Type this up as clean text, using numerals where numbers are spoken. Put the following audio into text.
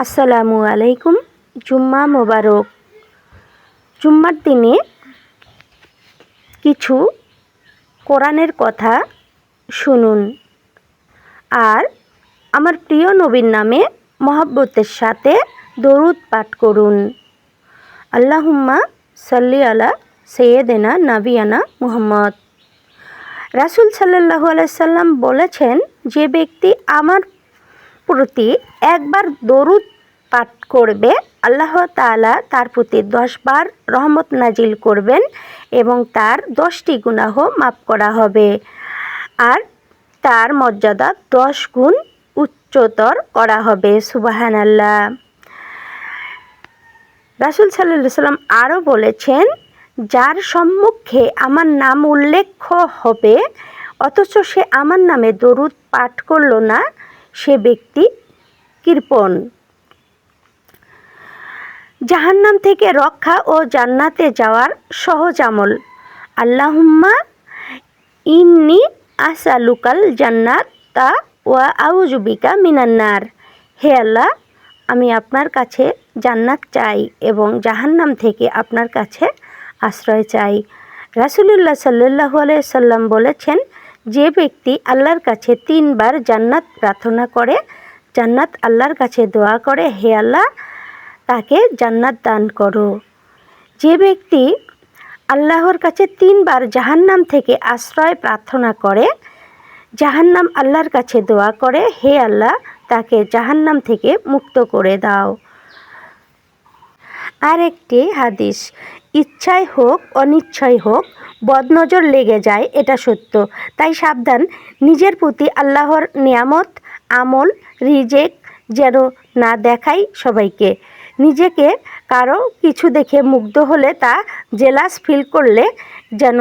আসসালামু আলাইকুম। জুম্মা মোবারক। জুম্মার দিনে কিছু কোরআনের কথা শুনুন আর আমার প্রিয় নবীর নামে মহব্বতের সাথে দরুদ পাঠ করুন। আল্লাহুম্মা সাল্লি আলা সাইয়্যিদিনা নাবিয়ানা মুহাম্মদ। রাসূল সাল্লাল্লাহু আলাইহি সাল্লাম বলেছেন, যে ব্যক্তি আমার প্রতি একবার দরুদ পাঠ করবে, আল্লাহ তাআলা তার প্রতি 10 বার রহমত নাজিল করবেন এবং তার 10টি গুনাহ মাফ করা হবে আর তার মর্যাদা 10 গুণ উচ্চতর করা হবে। সুবহানাল্লাহ। রাসূল সাল্লাল্লাহু আলাইহি সাল্লাম আরও বলেছেন, যার সম্মুখে আমার নাম উল্লেখ হবে অথচ সে আমার নামে দরুদ পাঠ করল না, সে ব্যক্তি কৃপণ। জাহান্নাম থেকে রক্ষা ও জান্নাতে যাওয়ার সহজ আমল। আল্লাহুম্মা ইন্নী আসআলুকাল জান্নাতা ওয়া আউযু বিকা মিনান নার। হে আল্লাহ, আমি আপনার কাছে জান্নাত চাই এবং জাহান্নাম থেকে আপনার কাছে আশ্রয় চাই। রাসূলুল্লাহ সাল্লাল্লাহু আলাইহি সাল্লাম বলেছেন, যে ব্যক্তি আল্লাহর কাছে 3 বার জান্নাত প্রার্থনা করে, জান্নাত আল্লাহর কাছে দোয়া করে, হে আল্লাহ তাকে জান্নাত দান করো। যে ব্যক্তি আল্লাহর কাছে 3 বার জাহান্নাম থেকে আশ্রয় প্রার্থনা করে, জাহান্নাম আল্লাহর কাছে দোয়া করে, হে আল্লাহ তাকে জাহান্নাম থেকে মুক্ত করে দাও। আর একটি হাদিস, ইচ্ছায় হোক অনিচ্ছায় হোক বদনজর লেগে যায়, এটা সত্য। তাই সাবধান, নিজের প্রতি আল্লাহর নিয়ামত, আমল, রিজেক যেন না দেখাই সবাইকে। নিজেকে কারো কিছু দেখে মুগ্ধ হলে তা জেলাস ফিল করলে যেন